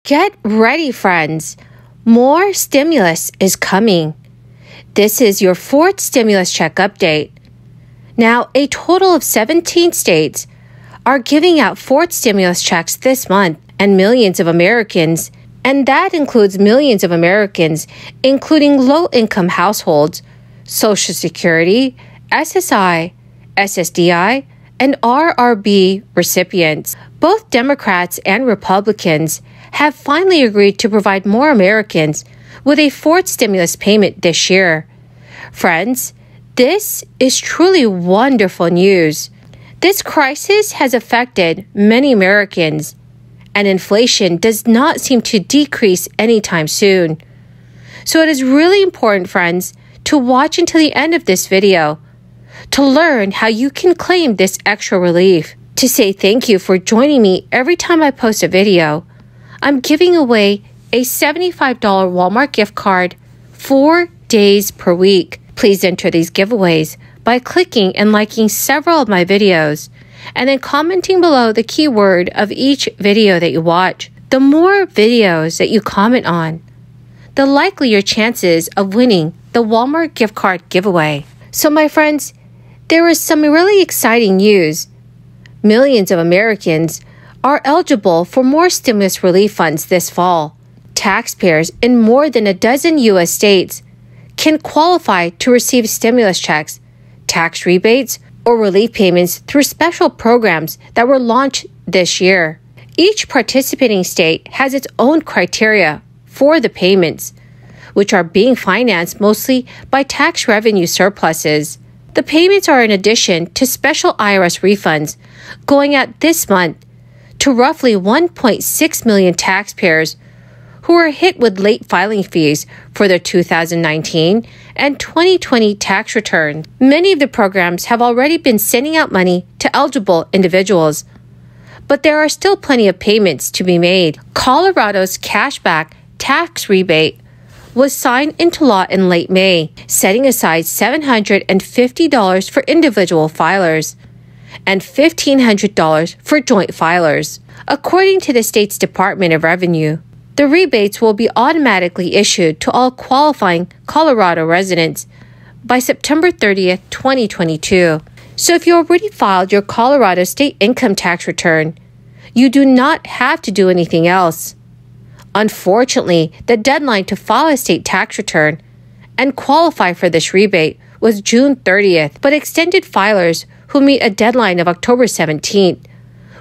Get ready, friends. More stimulus is coming. This is your fourth stimulus check update. Now, a total of 17 states are giving out fourth stimulus checks this month, and millions of Americans, and that includes millions of Americans, including low-income households, Social Security, SSI, SSDI, and RRB recipients. Both Democrats and Republicans have finally agreed to provide more Americans with a fourth stimulus payment this year. Friends, this is truly wonderful news. This crisis has affected many Americans, and inflation does not seem to decrease anytime soon. So it is really important, friends, to watch until the end of this video to learn how you can claim this extra relief. To say thank you for joining me every time I post a video, I'm giving away a $75 Walmart gift card 4 days per week. Please enter these giveaways by clicking and liking several of my videos and then commenting below the keyword of each video that you watch. The more videos that you comment on, the likelier your chances of winning the Walmart gift card giveaway. So my friends, there is some really exciting news. Millions of Americans are eligible for more stimulus relief funds this fall. Taxpayers in more than a dozen U.S. states can qualify to receive stimulus checks, tax rebates, or relief payments through special programs that were launched this year. Each participating state has its own criteria for the payments, which are being financed mostly by tax revenue surpluses. The payments are in addition to special IRS refunds going out this month to roughly 1.6 million taxpayers who were hit with late filing fees for their 2019 and 2020 tax returns. Many of the programs have already been sending out money to eligible individuals, but there are still plenty of payments to be made. Colorado's cashback tax rebate was signed into law in late May, setting aside $750 for individual filers and $1,500 for joint filers. According to the state's Department of Revenue, the rebates will be automatically issued to all qualifying Colorado residents by September 30th, 2022. So if you already filed your Colorado state income tax return, you do not have to do anything else. Unfortunately, the deadline to file a state tax return and qualify for this rebate was June 30th, but extended filers who meet a deadline of October 17th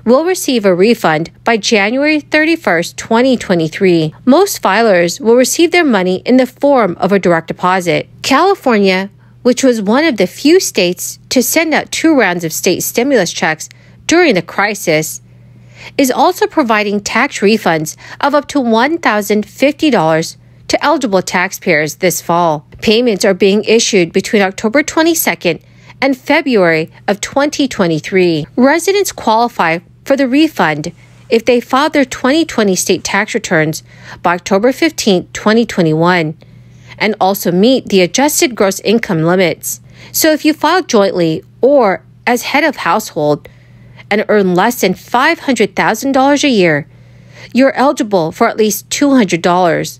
will receive a refund by January 31st, 2023. Most filers will receive their money in the form of a direct deposit. California, which was one of the few states to send out 2 rounds of state stimulus checks during the crisis, is also providing tax refunds of up to $1,050 to eligible taxpayers this fall. Payments are being issued between October 22nd and February of 2023. Residents qualify for the refund if they filed their 2020 state tax returns by October 15, 2021, and also meet the adjusted gross income limits. So if you file jointly or as head of household and earn less than $500,000 a year, you're eligible for at least $200.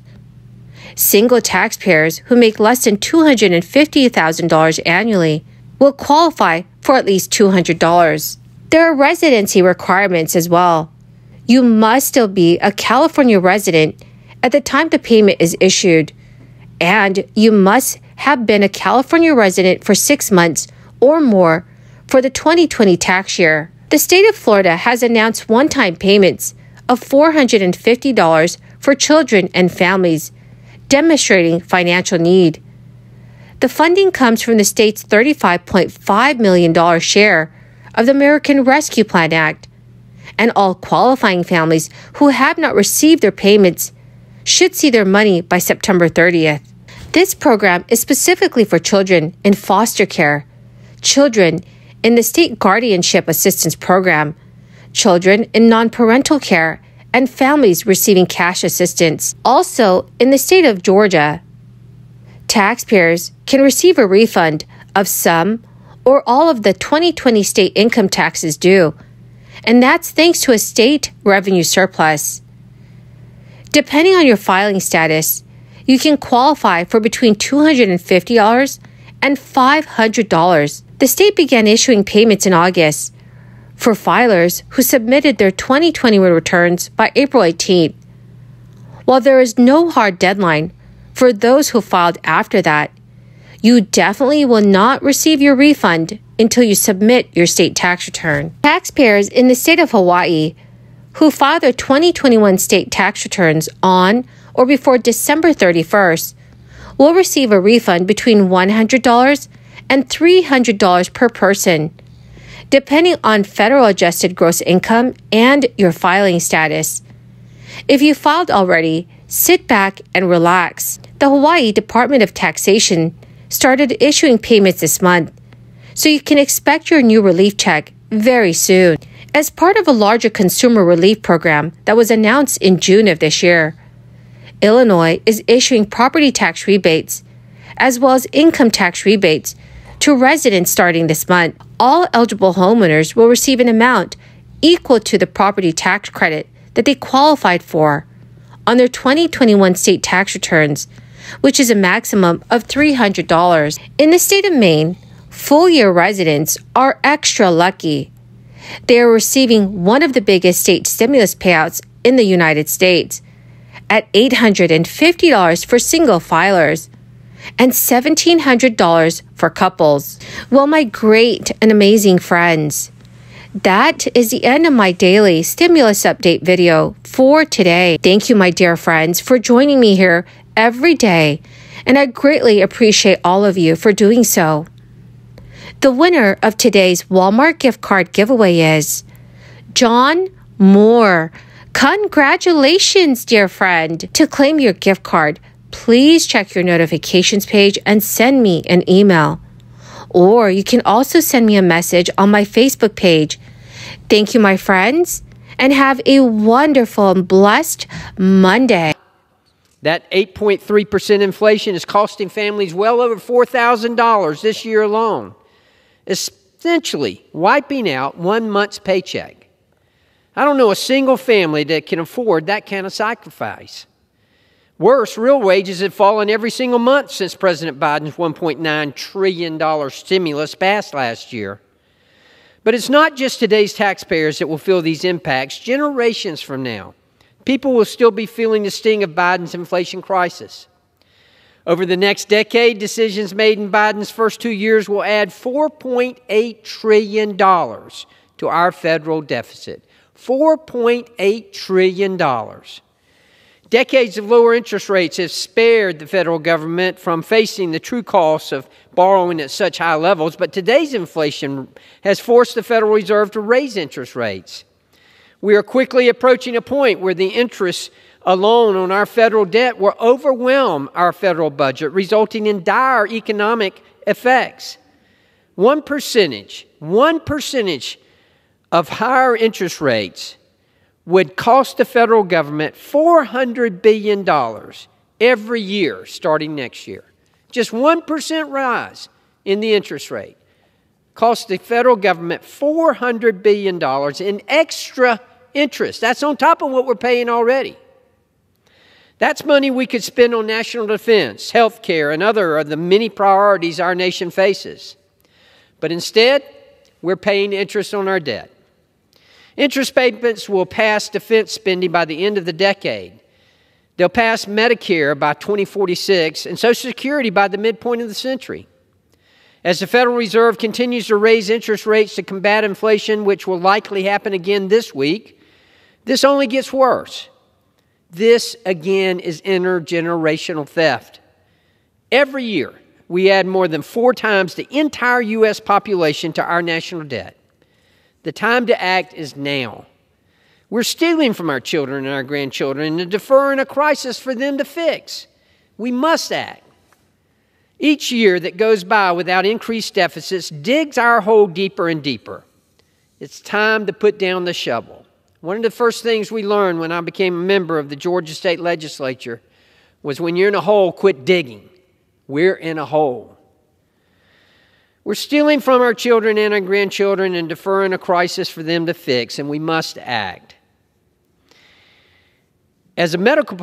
Single taxpayers who make less than $250,000 annually will qualify for at least $200. There are residency requirements as well. You must still be a California resident at the time the payment is issued, and you must have been a California resident for 6 months or more for the 2020 tax year. The state of Florida has announced one-time payments of $450 for children and families, demonstrating financial need. The funding comes from the state's $35.5 million share of the American Rescue Plan Act, and all qualifying families who have not received their payments should see their money by September 30th. This program is specifically for children in foster care, children in the State Guardianship Assistance Program, children in non-parental care, and families receiving cash assistance. Also, in the state of Georgia, taxpayers can receive a refund of some or all of the 2020 state income taxes due, and that's thanks to a state revenue surplus. Depending on your filing status, you can qualify for between $250 and $500. The state began issuing payments in August for filers who submitted their 2021 returns by April 18th. While there is no hard deadline for those who filed after that, you definitely will not receive your refund until you submit your state tax return. Taxpayers in the state of Hawaii who filed their 2021 state tax returns on or before December 31st will receive a refund between $100 and $300 per person, depending on federal adjusted gross income and your filing status. If you filed already, sit back and relax. The Hawaii Department of Taxation started issuing payments this month, so you can expect your new relief check very soon. As part of a larger consumer relief program that was announced in June of this year, Illinois is issuing property tax rebates as well as income tax rebates to residents starting this month. All eligible homeowners will receive an amount equal to the property tax credit that they qualified for on their 2021 state tax returns, which is a maximum of $300. In the state of Maine, full-year residents are extra lucky. They are receiving one of the biggest state stimulus payouts in the United States at $850 for single filers and $1,700 for couples. Well, my great and amazing friends, that is the end of my daily stimulus update video for today. Thank you, my dear friends, for joining me here every day, and I greatly appreciate all of you for doing so. The winner of today's Walmart gift card giveaway is John Moore. Congratulations, dear friend. To claim your gift card, please check your notifications page and send me an email. Or you can also send me a message on my Facebook page. Thank you, my friends, and have a wonderful and blessed Monday. That 8.3% inflation is costing families well over $4,000 this year alone, essentially wiping out 1 month's paycheck. I don't know a single family that can afford that kind of sacrifice. Worse, real wages have fallen every single month since President Biden's $1.9 trillion stimulus passed last year. But it's not just today's taxpayers that will feel these impacts. Generations from now, people will still be feeling the sting of Biden's inflation crisis. Over the next decade, decisions made in Biden's first 2 years will add $4.8 trillion to our federal deficit. $4.8 trillion. Decades of lower interest rates have spared the federal government from facing the true costs of borrowing at such high levels, but today's inflation has forced the Federal Reserve to raise interest rates. We are quickly approaching a point where the interest alone on our federal debt will overwhelm our federal budget, resulting in dire economic effects. 1% of higher interest rates would cost the federal government $400 billion every year starting next year. Just 1% rise in the interest rate costs the federal government $400 billion in extra interest. That's on top of what we're paying already. That's money we could spend on national defense, health care, and other of the many priorities our nation faces. But instead, we're paying interest on our debt. Interest payments will pass defense spending by the end of the decade. They'll pass Medicare by 2046 and Social Security by the midpoint of the century. As the Federal Reserve continues to raise interest rates to combat inflation, which will likely happen again this week, this only gets worse. This, again, is intergenerational theft. Every year, we add more than 4 times the entire U.S. population to our national debt. The time to act is now. We're stealing from our children and our grandchildren and deferring a crisis for them to fix. We must act. Each year that goes by without increased deficits digs our hole deeper and deeper. It's time to put down the shovel. One of the first things we learned when I became a member of the Georgia State Legislature was when you're in a hole, quit digging. We're in a hole. We're stealing from our children and our grandchildren and deferring a crisis for them to fix, and we must act. As a medical